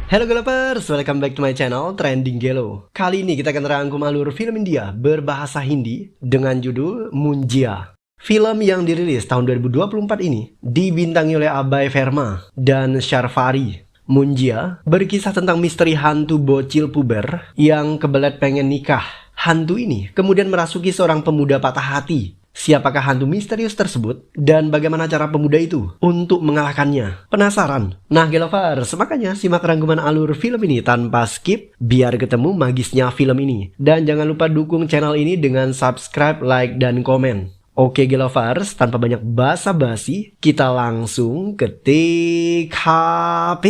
Halo Galapers, welcome back to my channel Trending Gelo. Kali ini kita akan rangkum alur film India berbahasa Hindi dengan judul Munjia. Film yang dirilis tahun 2024 ini dibintangi oleh Abhay Verma dan Sharfari. Munjia berkisah tentang misteri hantu bocil puber yang kebelet pengen nikah. Hantu ini kemudian merasuki seorang pemuda patah hati. Siapakah hantu misterius tersebut dan bagaimana cara pemuda itu untuk mengalahkannya? Penasaran? Nah Gelovers, makanya simak rangkuman alur film ini tanpa skip biar ketemu magisnya film ini. Dan jangan lupa dukung channel ini dengan subscribe, like, dan komen. Oke Gelovers, tanpa banyak basa-basi, kita langsung ketik HP.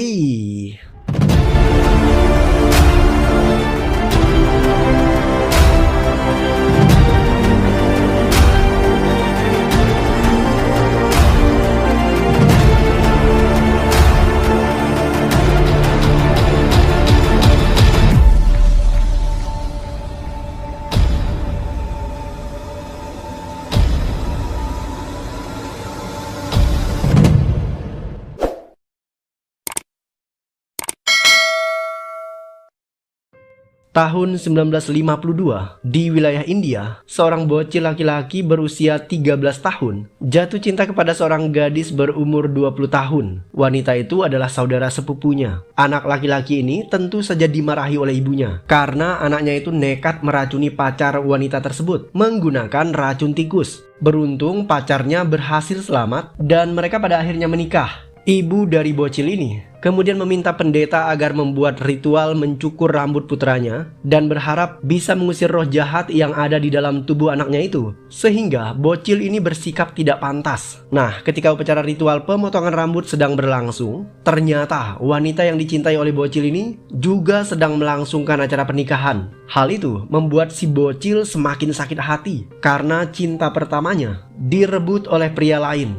Tahun 1952, di wilayah India, seorang bocil laki-laki berusia 13 tahun jatuh cinta kepada seorang gadis berumur 20 tahun. Wanita itu adalah saudara sepupunya. Anak laki-laki ini tentu saja dimarahi oleh ibunya karena anaknya itu nekat meracuni pacar wanita tersebut menggunakan racun tikus. Beruntung pacarnya berhasil selamat dan mereka pada akhirnya menikah. Ibu dari bocil ini kemudian meminta pendeta agar membuat ritual mencukur rambut putranya dan berharap bisa mengusir roh jahat yang ada di dalam tubuh anaknya itu, sehingga bocil ini bersikap tidak pantas. Nah, ketika upacara ritual pemotongan rambut sedang berlangsung, ternyata wanita yang dicintai oleh bocil ini juga sedang melangsungkan acara pernikahan. Hal itu membuat si bocil semakin sakit hati karena cinta pertamanya direbut oleh pria lain.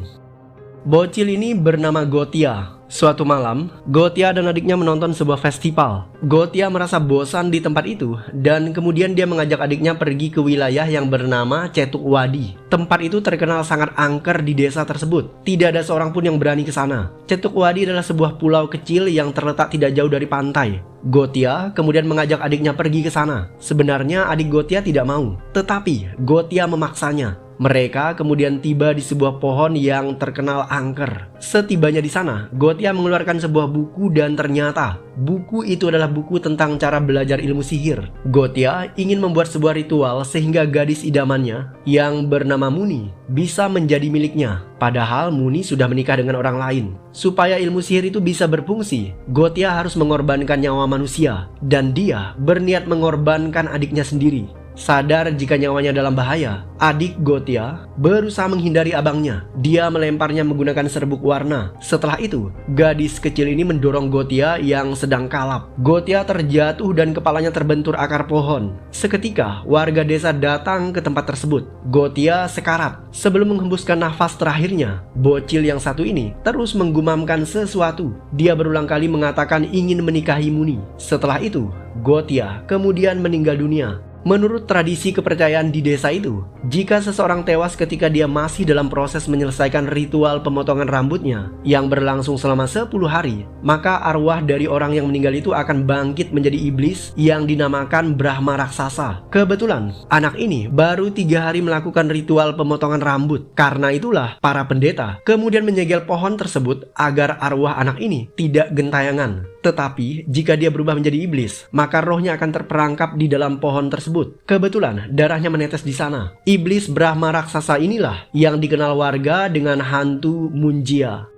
Bocil ini bernama Gotia. Suatu malam, Gotia dan adiknya menonton sebuah festival. Gotia merasa bosan di tempat itu dan kemudian dia mengajak adiknya pergi ke wilayah yang bernama Chetuk Wadi. Tempat itu terkenal sangat angker di desa tersebut. Tidak ada seorang pun yang berani ke sana. Chetuk Wadi adalah sebuah pulau kecil yang terletak tidak jauh dari pantai. Gotia kemudian mengajak adiknya pergi ke sana. Sebenarnya adik Gotia tidak mau, tetapi Gotia memaksanya. Mereka kemudian tiba di sebuah pohon yang terkenal angker. Setibanya di sana, Gotia mengeluarkan sebuah buku dan ternyata buku itu adalah buku tentang cara belajar ilmu sihir. Gotia ingin membuat sebuah ritual sehingga gadis idamannya yang bernama Muni bisa menjadi miliknya. Padahal Muni sudah menikah dengan orang lain. Supaya ilmu sihir itu bisa berfungsi, Gotia harus mengorbankan nyawa manusia. Dan dia berniat mengorbankan adiknya sendiri. Sadar jika nyawanya dalam bahaya, adik Gotia berusaha menghindari abangnya. Dia melemparnya menggunakan serbuk warna. Setelah itu, gadis kecil ini mendorong Gotia yang sedang kalap. Gotia terjatuh dan kepalanya terbentur akar pohon. Seketika, warga desa datang ke tempat tersebut. Gotia sekarat. Sebelum menghembuskan nafas terakhirnya, bocil yang satu ini terus menggumamkan sesuatu. Dia berulang kali mengatakan ingin menikahi Muni. Setelah itu, Gotia kemudian meninggal dunia. Menurut tradisi kepercayaan di desa itu, jika seseorang tewas ketika dia masih dalam proses menyelesaikan ritual pemotongan rambutnya yang berlangsung selama 10 hari, maka arwah dari orang yang meninggal itu akan bangkit menjadi iblis yang dinamakan Brahma Raksasa. Kebetulan, anak ini baru 3 hari melakukan ritual pemotongan rambut. Karena itulah, para pendeta kemudian menyegel pohon tersebut agar arwah anak ini tidak gentayangan. Tetapi, jika dia berubah menjadi iblis, maka rohnya akan terperangkap di dalam pohon tersebut. Kebetulan, darahnya menetes di sana. Iblis Brahma Raksasa inilah yang dikenal warga dengan hantu Munjia.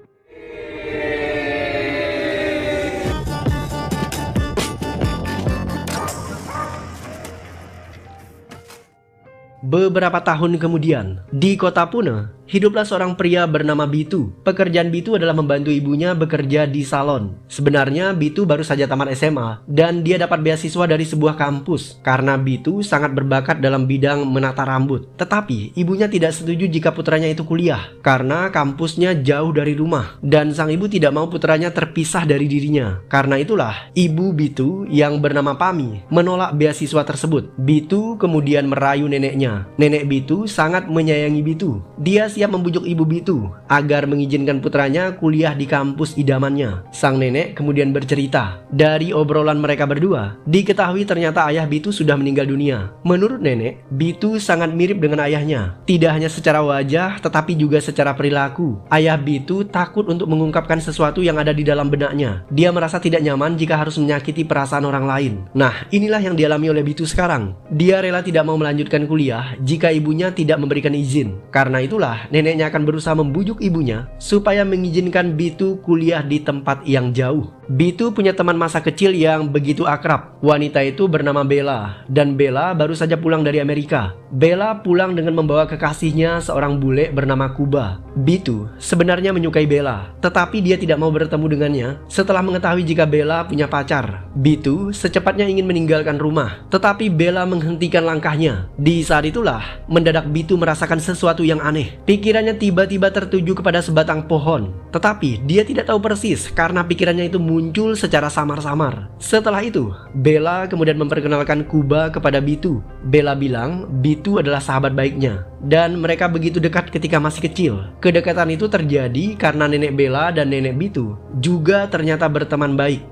Beberapa tahun kemudian, di kota Pune, hiduplah seorang pria bernama Bitu. Pekerjaan Bitu adalah membantu ibunya bekerja di salon. Sebenarnya Bitu baru saja tamat SMA dan dia dapat beasiswa dari sebuah kampus karena Bitu sangat berbakat dalam bidang menata rambut. Tetapi ibunya tidak setuju jika putranya itu kuliah karena kampusnya jauh dari rumah dan sang ibu tidak mau putranya terpisah dari dirinya. Karena itulah ibu Bitu yang bernama Pami menolak beasiswa tersebut. Bitu kemudian merayu neneknya. Nenek Bitu sangat menyayangi Bitu. Dia siap siap membujuk ibu Bitu agar mengizinkan putranya kuliah di kampus idamannya. Sang nenek kemudian bercerita, dari obrolan mereka berdua, diketahui ternyata ayah Bitu sudah meninggal dunia. Menurut nenek, Bitu sangat mirip dengan ayahnya. Tidak hanya secara wajah, tetapi juga secara perilaku. Ayah Bitu takut untuk mengungkapkan sesuatu yang ada di dalam benaknya. Dia merasa tidak nyaman jika harus menyakiti perasaan orang lain. Nah, inilah yang dialami oleh Bitu sekarang. Dia rela tidak mau melanjutkan kuliah jika ibunya tidak memberikan izin. Karena itulah, neneknya akan berusaha membujuk ibunya supaya mengizinkan Bitu kuliah di tempat yang jauh. Bitu punya teman masa kecil yang begitu akrab. Wanita itu bernama Bella, dan Bella baru saja pulang dari Amerika. Bella pulang dengan membawa kekasihnya, seorang bule bernama Kuba. Bitu sebenarnya menyukai Bella, tetapi dia tidak mau bertemu dengannya setelah mengetahui jika Bella punya pacar. Bitu secepatnya ingin meninggalkan rumah, tetapi Bella menghentikan langkahnya. Di saat itulah, mendadak Bitu merasakan sesuatu yang aneh. Pikirannya tiba-tiba tertuju kepada sebatang pohon, tetapi dia tidak tahu persis karena pikirannya itu muncul secara samar-samar. Setelah itu, Bella kemudian memperkenalkan Kuba kepada Bitu. Bella bilang Bitu adalah sahabat baiknya, dan mereka begitu dekat ketika masih kecil. Kedekatan itu terjadi karena nenek Bella dan nenek Bitu juga ternyata berteman baik.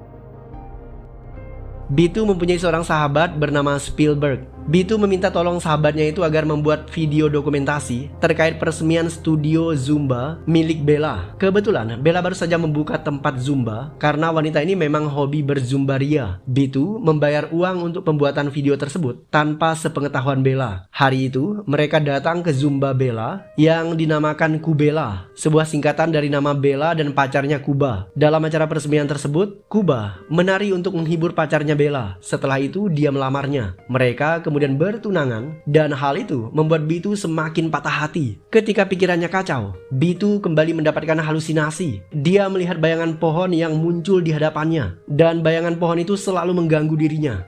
Bitu mempunyai seorang sahabat bernama Spielberg. Bitu meminta tolong sahabatnya itu agar membuat video dokumentasi terkait peresmian studio Zumba milik Bella. Kebetulan Bella baru saja membuka tempat Zumba karena wanita ini memang hobi berzumba ria. Bitu membayar uang untuk pembuatan video tersebut tanpa sepengetahuan Bella. Hari itu mereka datang ke Zumba Bella yang dinamakan Kubella, sebuah singkatan dari nama Bella dan pacarnya Kuba. Dalam acara peresmian tersebut, Kuba menari untuk menghibur pacarnya Bella. Setelah itu dia melamarnya. Mereka kemudian bertunangan, dan hal itu membuat Bitu semakin patah hati. Ketika pikirannya kacau, Bitu kembali mendapatkan halusinasi. Dia melihat bayangan pohon yang muncul di hadapannya, dan bayangan pohon itu selalu mengganggu dirinya.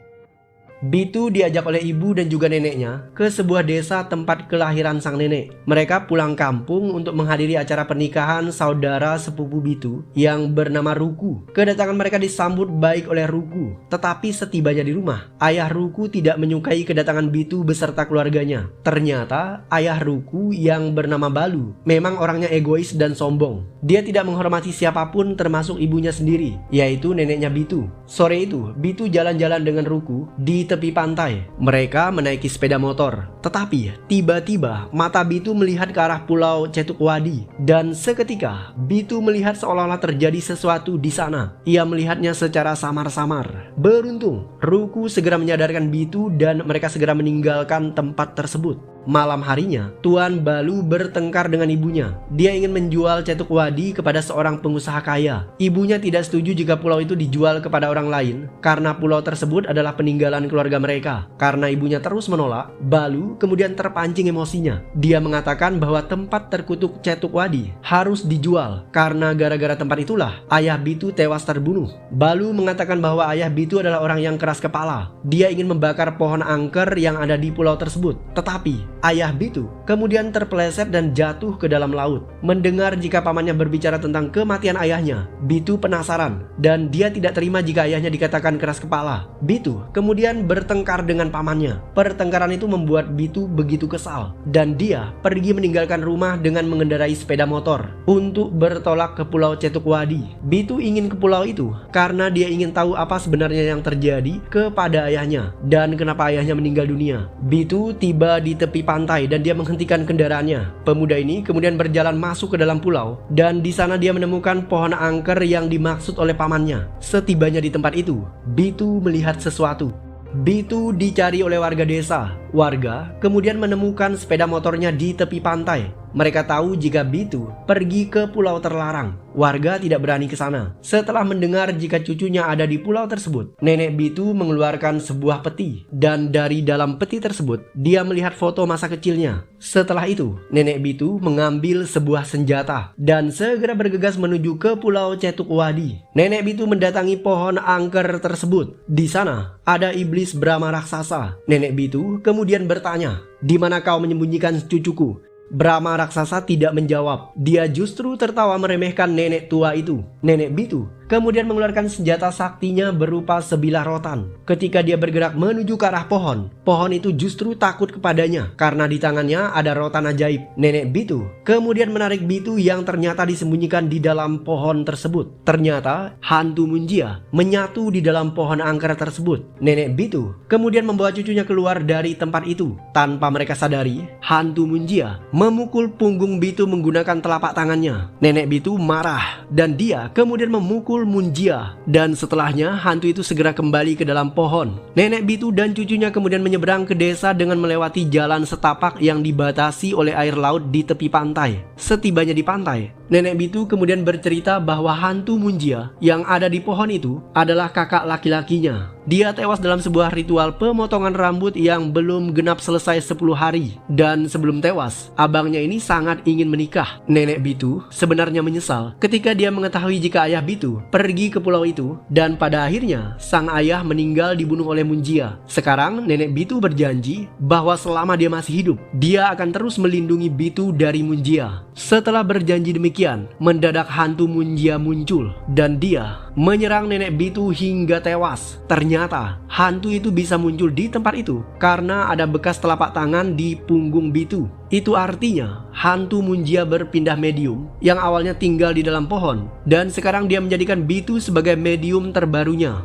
Bitu diajak oleh ibu dan juga neneknya ke sebuah desa tempat kelahiran sang nenek. Mereka pulang kampung untuk menghadiri acara pernikahan saudara sepupu Bitu yang bernama Ruku. Kedatangan mereka disambut baik oleh Ruku, tetapi setibanya di rumah, ayah Ruku tidak menyukai kedatangan Bitu beserta keluarganya. Ternyata ayah Ruku yang bernama Balu memang orangnya egois dan sombong. Dia tidak menghormati siapapun termasuk ibunya sendiri, yaitu neneknya Bitu. Sore itu, Bitu jalan-jalan dengan Ruku di tepi pantai. Mereka menaiki sepeda motor. Tetapi tiba-tiba mata Bitu melihat ke arah pulau Cetukwadi, dan seketika Bitu melihat seolah-olah terjadi sesuatu di sana. Ia melihatnya secara samar-samar. Beruntung Ruku segera menyadarkan Bitu dan mereka segera meninggalkan tempat tersebut. Malam harinya, Tuan Balu bertengkar dengan ibunya. Dia ingin menjual Cetukwadi kepada seorang pengusaha kaya. Ibunya tidak setuju jika pulau itu dijual kepada orang lain karena pulau tersebut adalah peninggalan keluarga mereka. Karena ibunya terus menolak, Balu kemudian terpancing emosinya. Dia mengatakan bahwa tempat terkutuk Cetukwadi harus dijual karena gara-gara tempat itulah ayah Bitu tewas terbunuh. Balu mengatakan bahwa ayah Bitu adalah orang yang keras kepala. Dia ingin membakar pohon angker yang ada di pulau tersebut. Tetapi ayah Bitu kemudian terpeleset dan jatuh ke dalam laut. Mendengar jika pamannya berbicara tentang kematian ayahnya, Bitu penasaran dan dia tidak terima jika ayahnya dikatakan keras kepala. Bitu kemudian bertengkar dengan pamannya. Pertengkaran itu membuat Bitu begitu kesal dan dia pergi meninggalkan rumah dengan mengendarai sepeda motor untuk bertolak ke pulau Cetukwadi. Bitu ingin ke pulau itu karena dia ingin tahu apa sebenarnya yang terjadi kepada ayahnya dan kenapa ayahnya meninggal dunia. Bitu tiba di tepi pantai dan dia menghentikan kendaraannya. Pemuda ini kemudian berjalan masuk ke dalam pulau dan di sana dia menemukan pohon angker yang dimaksud oleh pamannya. Setibanya di tempat itu, Bitu melihat sesuatu. Bitu dicari oleh warga desa. Warga kemudian menemukan sepeda motornya di tepi pantai. Mereka tahu jika Bitu pergi ke pulau terlarang. Warga tidak berani ke sana. Setelah mendengar jika cucunya ada di pulau tersebut, nenek Bitu mengeluarkan sebuah peti, dan dari dalam peti tersebut dia melihat foto masa kecilnya. Setelah itu, nenek Bitu mengambil sebuah senjata dan segera bergegas menuju ke pulau Cetukwadi. Nenek Bitu mendatangi pohon angker tersebut. Di sana ada iblis Brahma raksasa. Nenek Bitu kemudian bertanya, "Di mana kau menyembunyikan cucuku?" Brahma raksasa tidak menjawab. Dia justru tertawa meremehkan nenek tua itu. Nenek Bitu kemudian mengeluarkan senjata saktinya berupa sebilah rotan. Ketika dia bergerak menuju ke arah pohon, pohon itu justru takut kepadanya karena di tangannya ada rotan ajaib. Nenek Bitu kemudian menarik Bitu yang ternyata disembunyikan di dalam pohon tersebut. Ternyata hantu Munjia menyatu di dalam pohon angker tersebut. Nenek Bitu kemudian membawa cucunya keluar dari tempat itu. Tanpa mereka sadari, hantu Munjia memukul punggung Bitu menggunakan telapak tangannya. Nenek Bitu marah dan dia kemudian memukul Munjia, dan setelahnya hantu itu segera kembali ke dalam pohon. Nenek Bitu dan cucunya kemudian menyeberang ke desa dengan melewati jalan setapak yang dibatasi oleh air laut di tepi pantai. Setibanya di pantai, Nenek Bitu kemudian bercerita bahwa hantu Munjia yang ada di pohon itu adalah kakak laki-lakinya. Dia tewas dalam sebuah ritual pemotongan rambut yang belum genap selesai 10 hari. Dan sebelum tewas, abangnya ini sangat ingin menikah. Nenek Bitu sebenarnya menyesal ketika dia mengetahui jika ayah Bitu pergi ke pulau itu, dan pada akhirnya sang ayah meninggal dibunuh oleh Munjia. Sekarang Nenek Bitu berjanji bahwa selama dia masih hidup, dia akan terus melindungi Bitu dari Munjia. Setelah berjanji demikian, mendadak hantu Munjia muncul dan dia menyerang Nenek Bitu hingga tewas. Ternyata hantu itu bisa muncul di tempat itu karena ada bekas telapak tangan di punggung Bitu. Itu artinya hantu Munjia berpindah medium yang awalnya tinggal di dalam pohon, dan sekarang dia menjadikan Bitu sebagai medium terbarunya.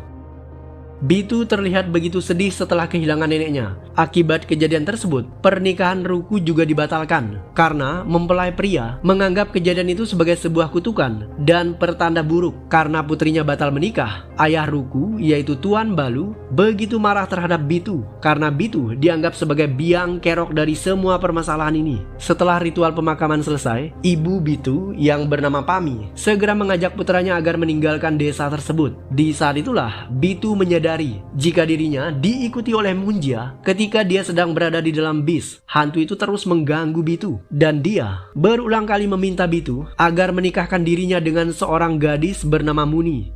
Bitu terlihat begitu sedih setelah kehilangan neneknya. Akibat kejadian tersebut, pernikahan Ruku juga dibatalkan karena mempelai pria menganggap kejadian itu sebagai sebuah kutukan dan pertanda buruk karena putrinya batal menikah. Ayah Ruku, yaitu Tuan Balu, begitu marah terhadap Bitu karena Bitu dianggap sebagai biang kerok dari semua permasalahan ini. Setelah ritual pemakaman selesai, ibu Bitu yang bernama Pami segera mengajak putranya agar meninggalkan desa tersebut. Di saat itulah Bitu menyadari jika dirinya diikuti oleh Munjia ketika dia sedang berada di dalam bis. Hantu itu terus mengganggu Bitu dan dia berulang kali meminta Bitu agar menikahkan dirinya dengan seorang gadis bernama Muni.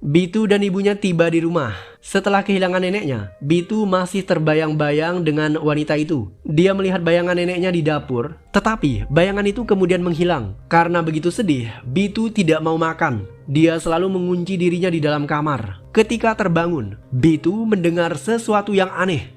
Bitu dan ibunya tiba di rumah. Setelah kehilangan neneknya, Bitu masih terbayang-bayang dengan wanita itu. Dia melihat bayangan neneknya di dapur, tetapi bayangan itu kemudian menghilang. Karena begitu sedih, Bitu tidak mau makan. Dia selalu mengunci dirinya di dalam kamar. Ketika terbangun, Bitu mendengar sesuatu yang aneh.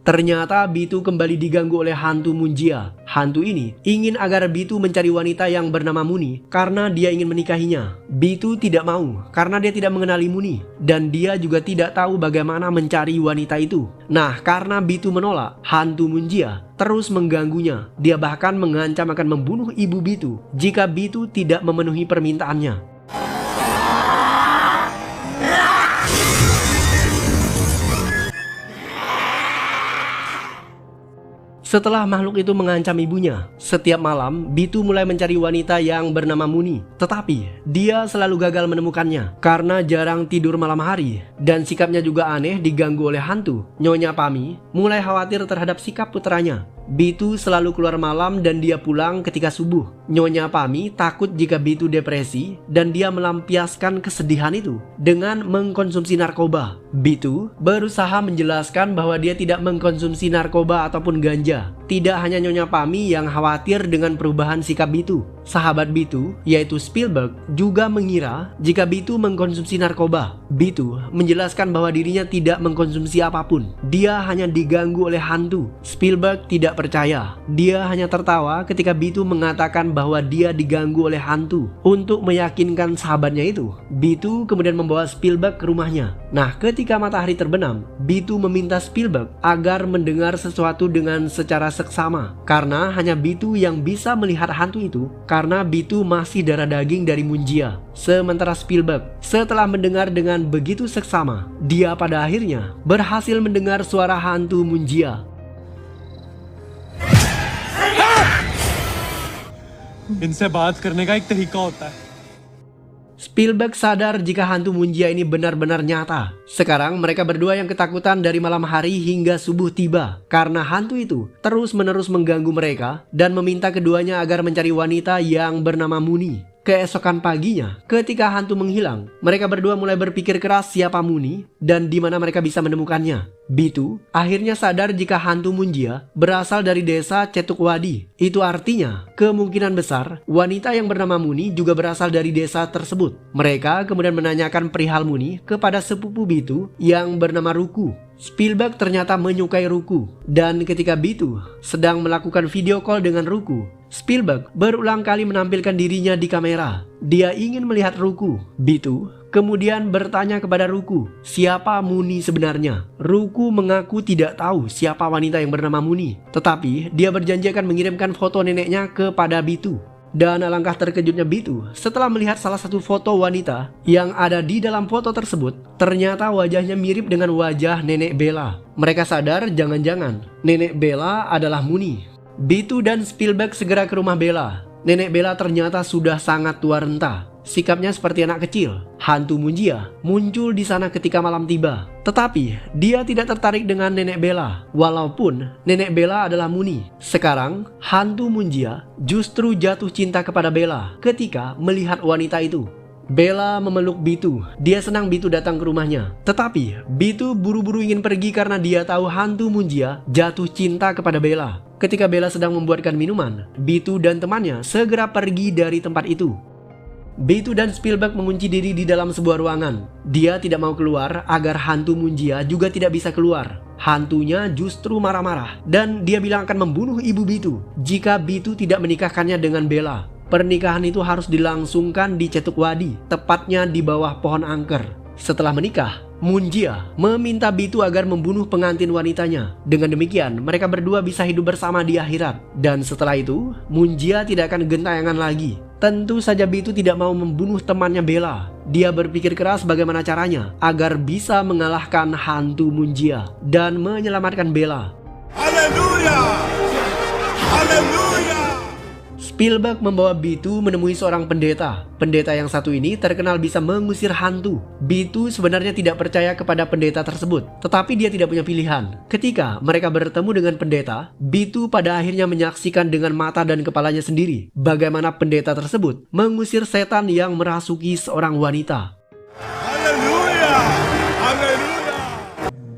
Ternyata Bitu kembali diganggu oleh hantu Munjia. Hantu ini ingin agar Bitu mencari wanita yang bernama Muni karena dia ingin menikahinya. Bitu tidak mau karena dia tidak mengenali Muni dan dia juga tidak tahu bagaimana mencari wanita itu. Nah, karena Bitu menolak, hantu Munjia terus mengganggunya. Dia bahkan mengancam akan membunuh ibu Bitu jika Bitu tidak memenuhi permintaannya. Setelah makhluk itu mengancam ibunya, setiap malam Bitu mulai mencari wanita yang bernama Muni. Tetapi dia selalu gagal menemukannya karena jarang tidur malam hari dan sikapnya juga aneh, diganggu oleh hantu. Nyonya Pami mulai khawatir terhadap sikap putranya. Bitu selalu keluar malam dan dia pulang ketika subuh. Nyonya Pami takut jika Bitu depresi dan dia melampiaskan kesedihan itu dengan mengkonsumsi narkoba. Bitu berusaha menjelaskan bahwa dia tidak mengkonsumsi narkoba ataupun ganja. Tidak hanya Nyonya Pami yang khawatir dengan perubahan sikap Bitu. Sahabat Bitu, yaitu Spielberg, juga mengira jika Bitu mengkonsumsi narkoba. Bitu menjelaskan bahwa dirinya tidak mengkonsumsi apapun. Dia hanya diganggu oleh hantu. Spielberg tidak percaya. Dia hanya tertawa ketika Bitu mengatakan bahwa dia diganggu oleh hantu. Untuk meyakinkan sahabatnya itu, Bitu kemudian membawa Spielberg ke rumahnya. Nah, ketika matahari terbenam, Bitu meminta Spielberg agar mendengar sesuatu dengan secara seksama. Karena hanya Bitu yang bisa melihat hantu itu, karena Bitu masih darah daging dari Munjia. Sementara Spielberg, setelah mendengar dengan begitu seksama, dia pada akhirnya berhasil mendengar suara hantu Munjia. इनसे बात करने का एक तरीका होता है. Spielberg sadar jika hantu Munjia ini benar-benar nyata. Sekarang mereka berdua yang ketakutan dari malam hari hingga subuh tiba karena hantu itu terus-menerus mengganggu mereka dan meminta keduanya agar mencari wanita yang bernama Muni. Keesokan paginya, ketika hantu menghilang, mereka berdua mulai berpikir keras siapa Muni dan di mana mereka bisa menemukannya. Bitu akhirnya sadar jika hantu Munjia berasal dari desa Cetukwadi. Itu artinya, kemungkinan besar wanita yang bernama Muni juga berasal dari desa tersebut. Mereka kemudian menanyakan perihal Muni kepada sepupu Bitu yang bernama Ruku. Spielberg ternyata menyukai Ruku, dan ketika Bitu sedang melakukan video call dengan Ruku, Spielberg berulang kali menampilkan dirinya di kamera. Dia ingin melihat Ruku. Bitu kemudian bertanya kepada Ruku, siapa Muni sebenarnya? Ruku mengaku tidak tahu siapa wanita yang bernama Muni, tetapi dia berjanji akan mengirimkan foto neneknya kepada Bitu. Dan alangkah terkejutnya Bitu setelah melihat salah satu foto wanita yang ada di dalam foto tersebut. Ternyata wajahnya mirip dengan wajah nenek Bella. Mereka sadar jangan-jangan nenek Bella adalah Muni. Bitu dan Spielberg segera ke rumah Bella. Nenek Bella ternyata sudah sangat tua renta. Sikapnya seperti anak kecil. Hantu Munjia muncul di sana ketika malam tiba. Tetapi dia tidak tertarik dengan nenek Bella, walaupun nenek Bella adalah Muni. Sekarang hantu Munjia justru jatuh cinta kepada Bella ketika melihat wanita itu. Bella memeluk Bitu. Dia senang Bitu datang ke rumahnya. Tetapi Bitu buru-buru ingin pergi karena dia tahu hantu Munjia jatuh cinta kepada Bella. Ketika Bella sedang membuatkan minuman, Bitu dan temannya segera pergi dari tempat itu. Bitu dan Spielberg mengunci diri di dalam sebuah ruangan. Dia tidak mau keluar agar hantu Munjia juga tidak bisa keluar. Hantunya justru marah-marah dan dia bilang akan membunuh ibu Bitu jika Bitu tidak menikahkannya dengan Bella. Pernikahan itu harus dilangsungkan di Cetukwadi, tepatnya di bawah pohon angker. Setelah menikah, Munjia meminta Bitu agar membunuh pengantin wanitanya. Dengan demikian, mereka berdua bisa hidup bersama di akhirat. Dan setelah itu, Munjia tidak akan gentayangan lagi. Tentu saja Bitu tidak mau membunuh temannya Bella. Dia berpikir keras bagaimana caranya agar bisa mengalahkan hantu Munjia dan menyelamatkan Bella. Haleluya! Haleluya! Spielberg membawa Bitu menemui seorang pendeta. Pendeta yang satu ini terkenal bisa mengusir hantu. Bitu sebenarnya tidak percaya kepada pendeta tersebut, tetapi dia tidak punya pilihan. Ketika mereka bertemu dengan pendeta, Bitu pada akhirnya menyaksikan dengan mata dan kepalanya sendiri bagaimana pendeta tersebut mengusir setan yang merasuki seorang wanita. Haleluya! Haleluya!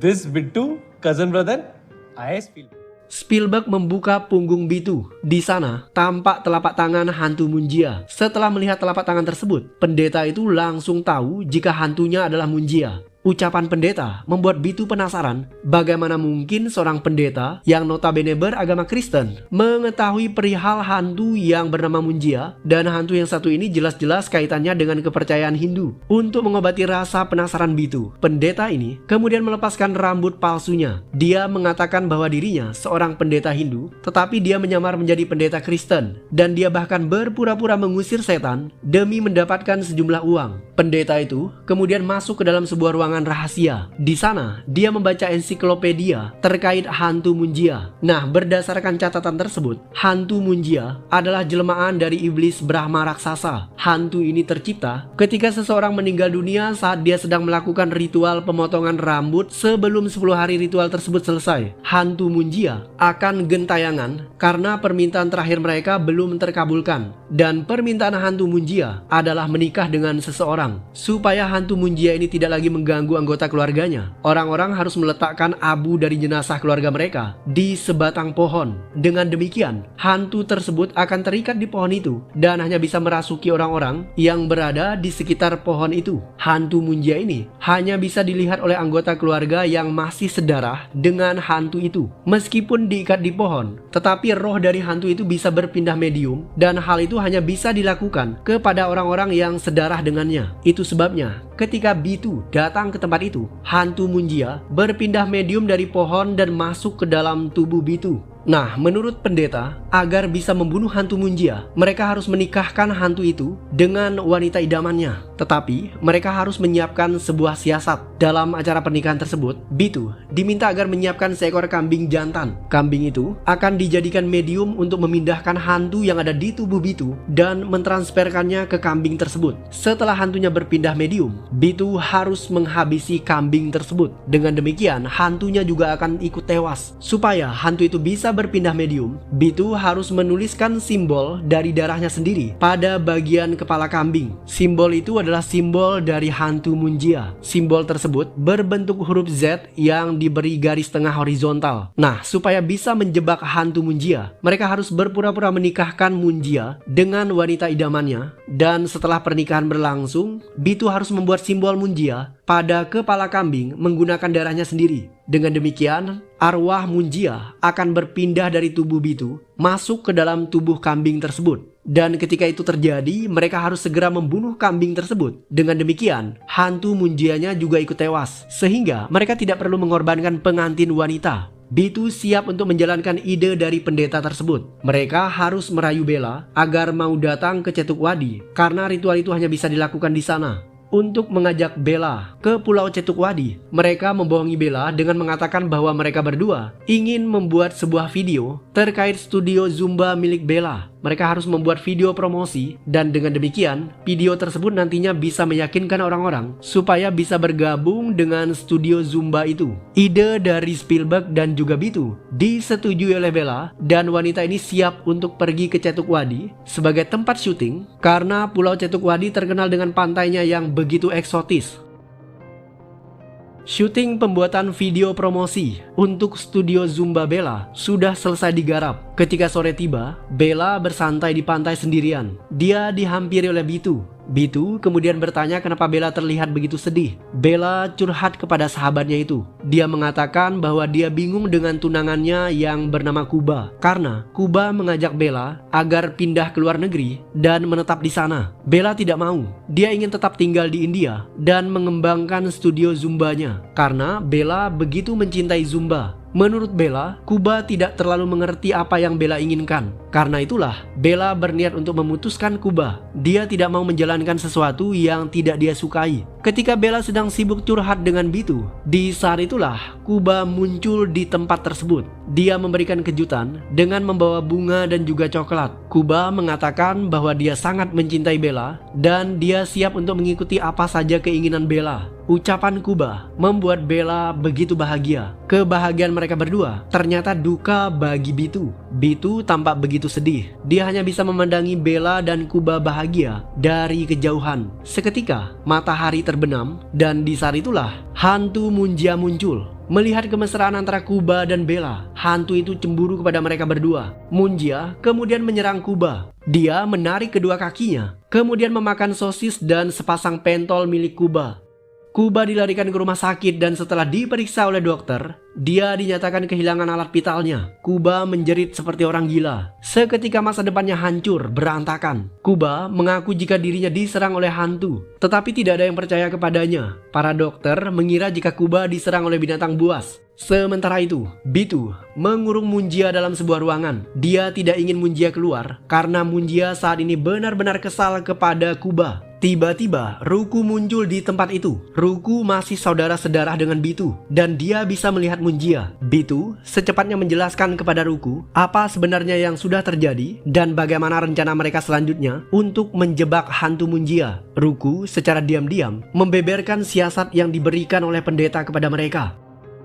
This Bittu, cousin brother, I feel. Spielberg membuka punggung Bitu. Di sana tampak telapak tangan hantu Munjia. Setelah melihat telapak tangan tersebut, pendeta itu langsung tahu jika hantunya adalah Munjia. Ucapan pendeta membuat Bitu penasaran bagaimana mungkin seorang pendeta yang notabene beragama Kristen mengetahui perihal hantu yang bernama Munjia, dan hantu yang satu ini jelas-jelas kaitannya dengan kepercayaan Hindu. Untuk mengobati rasa penasaran Bitu, pendeta ini kemudian melepaskan rambut palsunya. Dia mengatakan bahwa dirinya seorang pendeta Hindu, tetapi dia menyamar menjadi pendeta Kristen, dan dia bahkan berpura-pura mengusir setan demi mendapatkan sejumlah uang. Pendeta itu kemudian masuk ke dalam sebuah ruangan rahasia. Di sana, dia membaca ensiklopedia terkait hantu Munjia. Nah, berdasarkan catatan tersebut, hantu Munjia adalah jelmaan dari iblis Brahma raksasa. Hantu ini tercipta ketika seseorang meninggal dunia saat dia sedang melakukan ritual pemotongan rambut. Sebelum 10 hari ritual tersebut selesai, hantu Munjia akan gentayangan karena permintaan terakhir mereka belum terkabulkan. Dan permintaan hantu Munjia adalah menikah dengan seseorang. Supaya hantu Munjia ini tidak lagi mengganggu anggota keluarganya, orang-orang harus meletakkan abu dari jenazah keluarga mereka di sebatang pohon. Dengan demikian, hantu tersebut akan terikat di pohon itu dan hanya bisa merasuki orang-orang yang berada di sekitar pohon itu. Hantu Munjia ini hanya bisa dilihat oleh anggota keluarga yang masih sedarah dengan hantu itu. Meskipun diikat di pohon, tetapi roh dari hantu itu bisa berpindah medium, dan hal itu hanya bisa dilakukan kepada orang-orang yang sedarah dengannya. Itu sebabnya ketika Bitu datang ke tempat itu, hantu Munjia berpindah medium dari pohon dan masuk ke dalam tubuh Bitu. Nah, menurut pendeta, agar bisa membunuh hantu Munjia, mereka harus menikahkan hantu itu dengan wanita idamannya. Tetapi, mereka harus menyiapkan sebuah siasat. Dalam acara pernikahan tersebut, Bitu diminta agar menyiapkan seekor kambing jantan. Kambing itu akan dijadikan medium untuk memindahkan hantu yang ada di tubuh Bitu dan mentransferkannya ke kambing tersebut. Setelah hantunya berpindah medium, Bitu harus menghabisi kambing tersebut. Dengan demikian, hantunya juga akan ikut tewas. Supaya hantu itu bisa berpindah medium, Bitu harus menuliskan simbol dari darahnya sendiri pada bagian kepala kambing. Simbol itu adalah simbol dari hantu Munjia. Simbol tersebut berbentuk huruf Z yang diberi garis tengah horizontal. Nah, supaya bisa menjebak hantu Munjia, mereka harus berpura-pura menikahkan Munjia dengan wanita idamannya. Dan setelah pernikahan berlangsung, Bitu harus membuat simbol Munjia pada kepala kambing menggunakan darahnya sendiri. Dengan demikian, arwah Munjia akan berpindah dari tubuh Bitu masuk ke dalam tubuh kambing tersebut. Dan ketika itu terjadi, mereka harus segera membunuh kambing tersebut. Dengan demikian, hantu Munjianya juga ikut tewas, sehingga mereka tidak perlu mengorbankan pengantin wanita. Bitu siap untuk menjalankan ide dari pendeta tersebut. Mereka harus merayu Bella agar mau datang ke Cetuk Wadi, karena ritual itu hanya bisa dilakukan di sana. Untuk mengajak Bella ke Pulau Cetuk Wadi, mereka membohongi Bella dengan mengatakan bahwa mereka berdua ingin membuat sebuah video terkait studio Zumba milik Bella. Mereka harus membuat video promosi, dan dengan demikian video tersebut nantinya bisa meyakinkan orang-orang supaya bisa bergabung dengan studio Zumba itu. Ide dari Spielberg dan juga Bitu disetujui oleh Bella, dan wanita ini siap untuk pergi ke Cetuk Wadi sebagai tempat syuting karena Pulau Cetuk Wadi terkenal dengan pantainya yang begitu eksotis. Syuting pembuatan video promosi untuk studio Zumba Bella sudah selesai digarap. Ketika sore tiba, Bella bersantai di pantai sendirian. Dia dihampiri oleh Bitu. Bitu kemudian bertanya kenapa Bella terlihat begitu sedih. Bella curhat kepada sahabatnya itu. Dia mengatakan bahwa dia bingung dengan tunangannya yang bernama Kuba, karena Kuba mengajak Bella agar pindah ke luar negeri dan menetap di sana. Bella tidak mau. Dia ingin tetap tinggal di India dan mengembangkan studio Zumbanya, karena Bella begitu mencintai Zumba. Menurut Bella, Kuba tidak terlalu mengerti apa yang Bella inginkan. Karena itulah, Bella berniat untuk memutuskan Kuba. Dia tidak mau menjalankan sesuatu yang tidak dia sukai. Ketika Bella sedang sibuk curhat dengan Bitu, di saat itulah Kuba muncul di tempat tersebut. Dia memberikan kejutan dengan membawa bunga dan juga coklat. Kuba mengatakan bahwa dia sangat mencintai Bella dan dia siap untuk mengikuti apa saja keinginan Bella. Ucapan Kuba membuat Bella begitu bahagia. Kebahagiaan mereka berdua ternyata duka bagi Bitu. Bitu tampak begitu sedih. Dia hanya bisa memandangi Bella dan Kuba bahagia dari kejauhan. Seketika matahari terbenam, dan di saat itulah hantu Munjia muncul. Melihat kemesraan antara Kuba dan Bella, hantu itu cemburu kepada mereka berdua. Munjia kemudian menyerang Kuba. Dia menarik kedua kakinya, kemudian memakan sosis dan sepasang pentol milik Kuba. Kuba dilarikan ke rumah sakit, dan setelah diperiksa oleh dokter, dia dinyatakan kehilangan alat vitalnya. Kuba menjerit seperti orang gila. Seketika masa depannya hancur, berantakan. Kuba mengaku jika dirinya diserang oleh hantu, tetapi tidak ada yang percaya kepadanya. Para dokter mengira jika Kuba diserang oleh binatang buas. Sementara itu, Bitu mengurung Munjia dalam sebuah ruangan. Dia tidak ingin Munjia keluar karena Munjia saat ini benar-benar kesal kepada Kuba. Tiba-tiba Ruku muncul di tempat itu. Ruku masih saudara sedarah dengan Bitu, dan dia bisa melihat Munjia. Bitu secepatnya menjelaskan kepada Ruku apa sebenarnya yang sudah terjadi dan bagaimana rencana mereka selanjutnya untuk menjebak hantu Munjia. Ruku secara diam-diam membeberkan siasat yang diberikan oleh pendeta kepada mereka.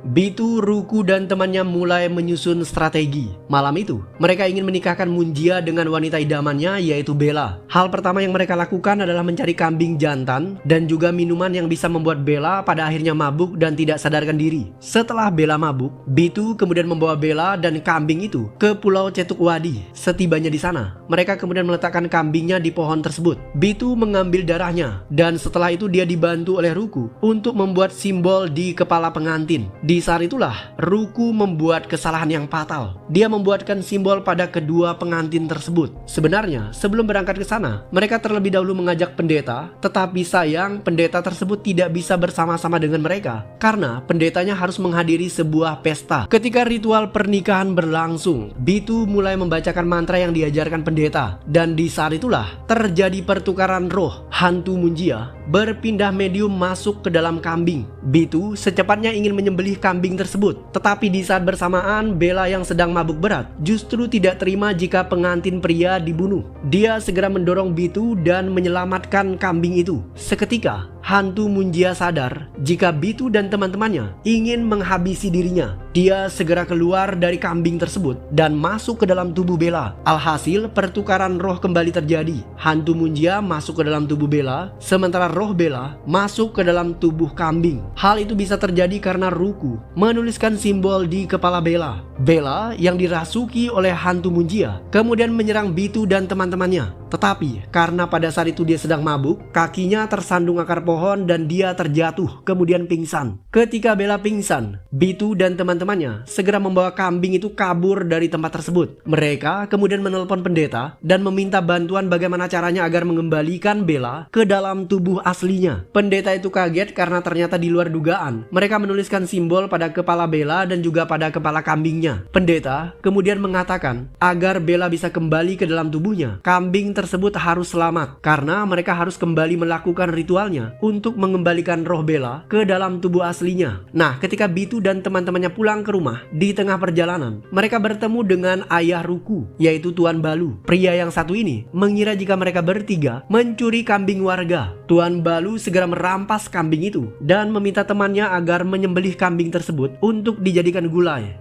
Bitu, Ruku, dan temannya mulai menyusun strategi. Malam itu, mereka ingin menikahkan Munjia dengan wanita idamannya, yaitu Bella. Hal pertama yang mereka lakukan adalah mencari kambing jantan dan juga minuman yang bisa membuat Bella pada akhirnya mabuk dan tidak sadarkan diri. Setelah Bella mabuk, Bitu kemudian membawa Bella dan kambing itu ke Pulau Cetuk Wadi. Setibanya di sana, mereka kemudian meletakkan kambingnya di pohon tersebut. Bitu mengambil darahnya, dan setelah itu dia dibantu oleh Ruku untuk membuat simbol di kepala pengantin. Di saat itulah Ruku membuat kesalahan yang fatal. Dia membuatkan simbol pada kedua pengantin tersebut. Sebenarnya sebelum berangkat ke sana, mereka terlebih dahulu mengajak pendeta, tetapi sayang pendeta tersebut tidak bisa bersama-sama dengan mereka karena pendetanya harus menghadiri sebuah pesta. Ketika ritual pernikahan berlangsung, Bitu mulai membacakan mantra yang diajarkan pendeta, dan di saat itulah terjadi pertukaran roh. Hantu Munjia berpindah medium masuk ke dalam kambing. Bitu secepatnya ingin menyembelih kambing tersebut, tetapi di saat bersamaan Bella yang sedang mabuk berat justru tidak terima jika pengantin pria dibunuh. Dia segera mendorong Bitu dan menyelamatkan kambing itu. Seketika hantu Munjia sadar jika Bitu dan teman-temannya ingin menghabisi dirinya. Dia segera keluar dari kambing tersebut dan masuk ke dalam tubuh Bella. Alhasil pertukaran roh kembali terjadi. Hantu Munjia masuk ke dalam tubuh Bella, sementara roh Bella masuk ke dalam tubuh kambing. Hal itu bisa terjadi karena Ruku menuliskan simbol di kepala Bella. Bella yang dirasuki oleh hantu Munjia kemudian menyerang Bitu dan teman-temannya. Tetapi karena pada saat itu dia sedang mabuk, kakinya tersandung akar pohon dan dia terjatuh kemudian pingsan. Ketika Bella pingsan, Bitu dan teman-temannya segera membawa kambing itu kabur dari tempat tersebut. Mereka kemudian menelpon pendeta dan meminta bantuan bagaimana caranya agar mengembalikan Bella ke dalam tubuh aslinya. Pendeta itu kaget karena ternyata di luar dugaan. Mereka menuliskan simbol pada kepala Bella dan juga pada kepala kambingnya. Pendeta kemudian mengatakan agar Bella bisa kembali ke dalam tubuhnya, kambing tersebut harus selamat karena mereka harus kembali melakukan ritualnya untuk mengembalikan roh Bella ke dalam tubuh aslinya. Nah, ketika Bitu dan teman-temannya pulang ke rumah, di tengah perjalanan mereka bertemu dengan ayah Ruku, yaitu Tuan Balu. Pria yang satu ini mengira jika mereka bertiga mencuri kambing warga. Tuan Balu segera merampas kambing itu dan meminta temannya agar menyembelih kambing tersebut untuk dijadikan gulai.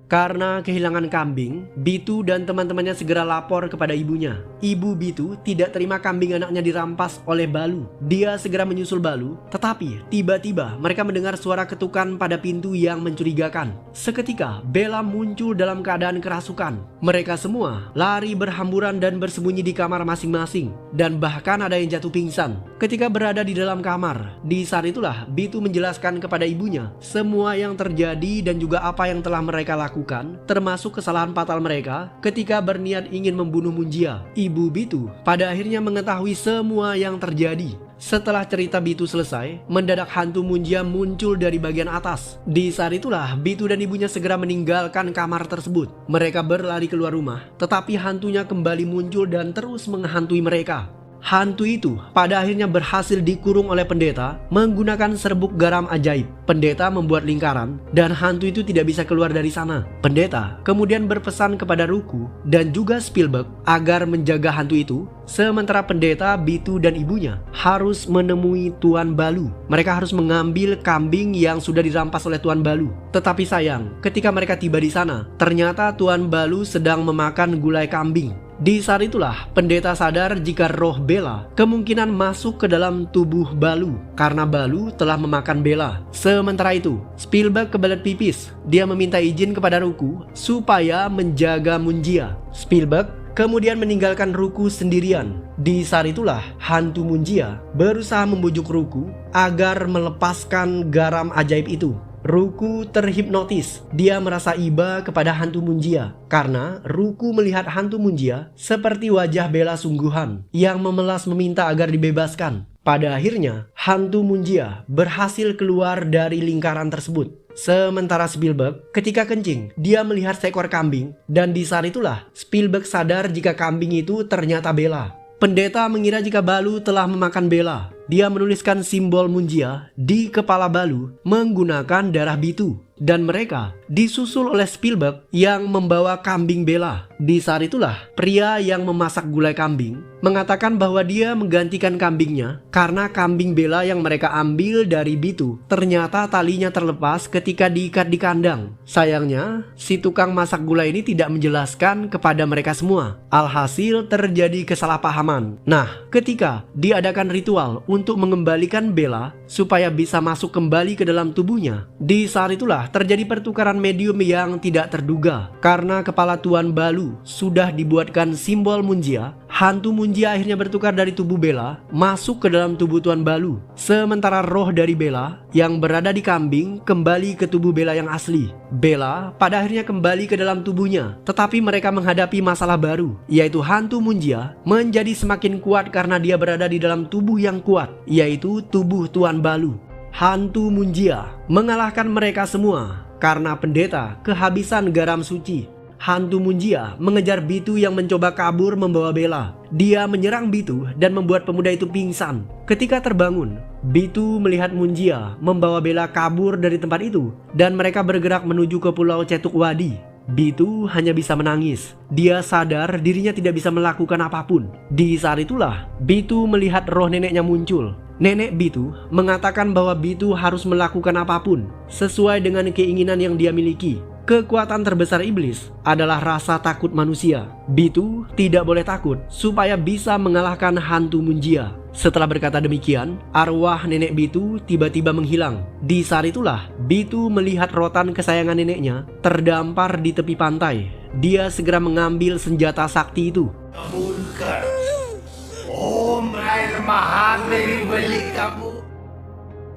Karena kehilangan kambing, Bitu dan teman-temannya segera lapor kepada ibunya. Ibu Bitu tidak terima kambing anaknya dirampas oleh Balu. Dia segera menyusul Balu, tetapi tiba-tiba mereka mendengar suara ketukan pada pintu yang mencurigakan. Seketika Bella muncul dalam keadaan kerasukan. Mereka semua lari berhamburan dan bersembunyi di kamar masing-masing, dan bahkan ada yang jatuh pingsan. Ketika berada di dalam kamar, di saat itulah Bitu menjelaskan kepada ibunya semua yang terjadi dan juga apa yang telah mereka lakukan, termasuk kesalahan fatal mereka ketika berniat ingin membunuh Munjia. Ibu Bitu pada akhirnya mengetahui semua yang terjadi. Setelah cerita Bitu selesai, mendadak hantu Munjia muncul dari bagian atas. Di saat itulah Bitu dan ibunya segera meninggalkan kamar tersebut. Mereka berlari keluar rumah, tetapi hantunya kembali muncul dan terus menghantui mereka. Hantu itu pada akhirnya berhasil dikurung oleh pendeta menggunakan serbuk garam ajaib. Pendeta membuat lingkaran dan hantu itu tidak bisa keluar dari sana. Pendeta kemudian berpesan kepada Ruku dan juga Spielberg agar menjaga hantu itu, sementara pendeta, Bitu dan ibunya harus menemui Tuan Balu. Mereka harus mengambil kambing yang sudah dirampas oleh Tuan Balu. Tetapi sayang, ketika mereka tiba di sana, ternyata Tuan Balu sedang memakan gulai kambing. Di saat itulah pendeta sadar jika roh Bella kemungkinan masuk ke dalam tubuh Balu karena Balu telah memakan Bella. Sementara itu, Spielberg kebelet pipis. Dia meminta izin kepada Ruku supaya menjaga Munjia. Spielberg kemudian meninggalkan Ruku sendirian. Di saat itulah hantu Munjia berusaha membujuk Ruku agar melepaskan garam ajaib itu. Ruku terhipnotis. Dia merasa iba kepada hantu Munjia karena Ruku melihat hantu Munjia seperti wajah Bella sungguhan yang memelas meminta agar dibebaskan. Pada akhirnya, hantu Munjia berhasil keluar dari lingkaran tersebut. Sementara Spielberg ketika kencing, dia melihat seekor kambing dan di saat itulah Spielberg sadar jika kambing itu ternyata Bella. Pendeta mengira jika Balu telah memakan Bella. Dia menuliskan simbol Munjia di kepala Balu menggunakan darah Bitu. Dan mereka disusul oleh Spielberg yang membawa kambing Bella. Di saat itulah pria yang memasak gulai kambing mengatakan bahwa dia menggantikan kambingnya karena kambing Bella yang mereka ambil dari Bitu ternyata talinya terlepas ketika diikat di kandang. Sayangnya si tukang masak gulai ini tidak menjelaskan kepada mereka semua. Alhasil terjadi kesalahpahaman. Nah, ketika diadakan ritual untuk mengembalikan Bella supaya bisa masuk kembali ke dalam tubuhnya, di saat itulah terjadi pertukaran medium yang tidak terduga. Karena kepala Tuan Balu sudah dibuatkan simbol Munjia, hantu Munjia akhirnya bertukar dari tubuh Bella masuk ke dalam tubuh Tuan Balu. Sementara roh dari Bella yang berada di kambing kembali ke tubuh Bella yang asli. Bella pada akhirnya kembali ke dalam tubuhnya, tetapi mereka menghadapi masalah baru, yaitu hantu Munjia menjadi semakin kuat karena dia berada di dalam tubuh yang kuat, yaitu tubuh Tuan Balu. Hantu Munjia mengalahkan mereka semua karena pendeta kehabisan garam suci. Hantu Munjia mengejar Bitu yang mencoba kabur membawa Bella. Dia menyerang Bitu dan membuat pemuda itu pingsan. Ketika terbangun, Bitu melihat Munjia membawa Bella kabur dari tempat itu dan mereka bergerak menuju ke Pulau Cetuk Wadi. Bitu hanya bisa menangis. Dia sadar dirinya tidak bisa melakukan apapun. Di saat itulah Bitu melihat roh neneknya muncul. Nenek Bitu mengatakan bahwa Bitu harus melakukan apapun sesuai dengan keinginan yang dia miliki. Kekuatan terbesar iblis adalah rasa takut manusia. Bitu tidak boleh takut supaya bisa mengalahkan hantu Munjia. Setelah berkata demikian, arwah nenek Bitu tiba-tiba menghilang. Di saat itulah Bitu melihat rotan kesayangan neneknya terdampar di tepi pantai. Dia segera mengambil senjata sakti itu.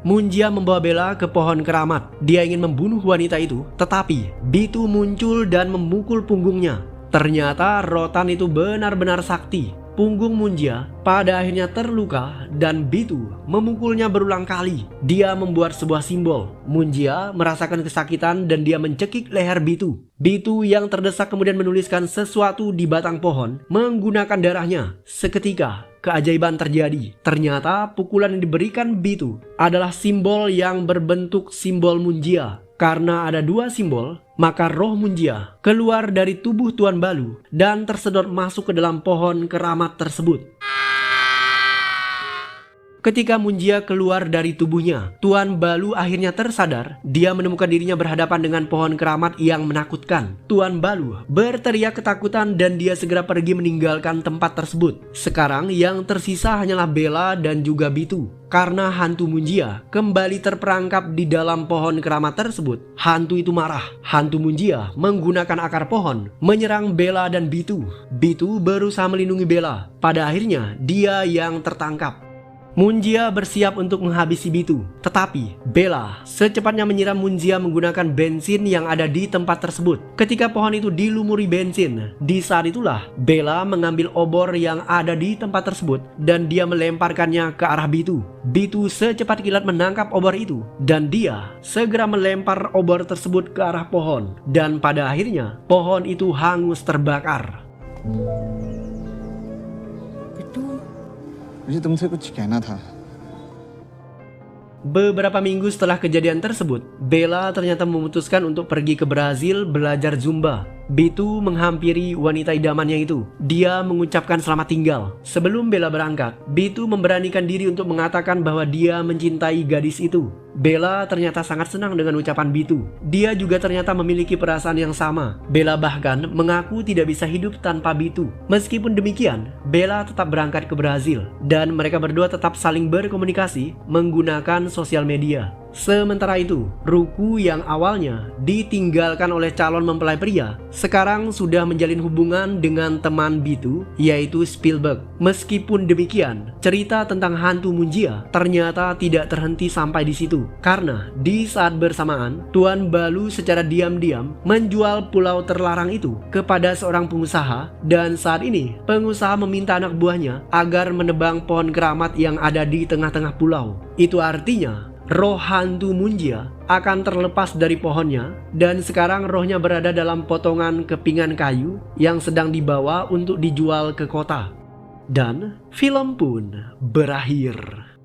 Munjia membawa Bella ke pohon keramat. Dia ingin membunuh wanita itu, tetapi Bitu muncul dan memukul punggungnya. Ternyata rotan itu benar-benar sakti. Punggung Munjia pada akhirnya terluka dan Bitu memukulnya berulang kali. Dia membuat sebuah simbol. Munjia merasakan kesakitan dan dia mencekik leher Bitu. Bitu yang terdesak kemudian menuliskan sesuatu di batang pohon menggunakan darahnya. Seketika keajaiban terjadi. Ternyata pukulan yang diberikan Bitu adalah simbol yang berbentuk simbol Munjia. Karena ada dua simbol, maka roh Munjia keluar dari tubuh Tuan Balu dan tersedot masuk ke dalam pohon keramat tersebut. Ketika Munjia keluar dari tubuhnya, Tuan Balu akhirnya tersadar. Dia menemukan dirinya berhadapan dengan pohon keramat yang menakutkan. Tuan Balu berteriak ketakutan dan dia segera pergi meninggalkan tempat tersebut. Sekarang yang tersisa hanyalah Bella dan juga Bitu. Karena hantu Munjia kembali terperangkap di dalam pohon keramat tersebut, hantu itu marah. Hantu Munjia menggunakan akar pohon menyerang Bella dan Bitu. Bitu berusaha melindungi Bella. Pada akhirnya dia yang tertangkap. Munjia bersiap untuk menghabisi Bitu, tetapi Bella secepatnya menyiram Munjia menggunakan bensin yang ada di tempat tersebut. Ketika pohon itu dilumuri bensin, di saat itulah Bella mengambil obor yang ada di tempat tersebut dan dia melemparkannya ke arah Bitu. Bitu secepat kilat menangkap obor itu dan dia segera melempar obor tersebut ke arah pohon. Dan pada akhirnya pohon itu hangus terbakar. Beberapa minggu setelah kejadian tersebut, Bella ternyata memutuskan untuk pergi ke Brazil belajar Zumba. Bitu menghampiri wanita idamannya itu. Dia mengucapkan selamat tinggal. Sebelum Bella berangkat, Bitu memberanikan diri untuk mengatakan bahwa dia mencintai gadis itu. Bella ternyata sangat senang dengan ucapan Bitu. Dia juga ternyata memiliki perasaan yang sama. Bella bahkan mengaku tidak bisa hidup tanpa Bitu. Meskipun demikian, Bella tetap berangkat ke Brazil dan mereka berdua tetap saling berkomunikasi menggunakan sosial media. Sementara itu, Ruku yang awalnya ditinggalkan oleh calon mempelai pria sekarang sudah menjalin hubungan dengan teman Bitu, yaitu Spielberg. Meskipun demikian, cerita tentang hantu Munjia ternyata tidak terhenti sampai di situ. Karena di saat bersamaan, Tuan Balu secara diam-diam menjual pulau terlarang itu kepada seorang pengusaha. Dan saat ini, pengusaha meminta anak buahnya agar menebang pohon keramat yang ada di tengah-tengah pulau. Itu artinya roh hantu Munjia akan terlepas dari pohonnya dan sekarang rohnya berada dalam potongan kepingan kayu yang sedang dibawa untuk dijual ke kota. Dan film pun berakhir.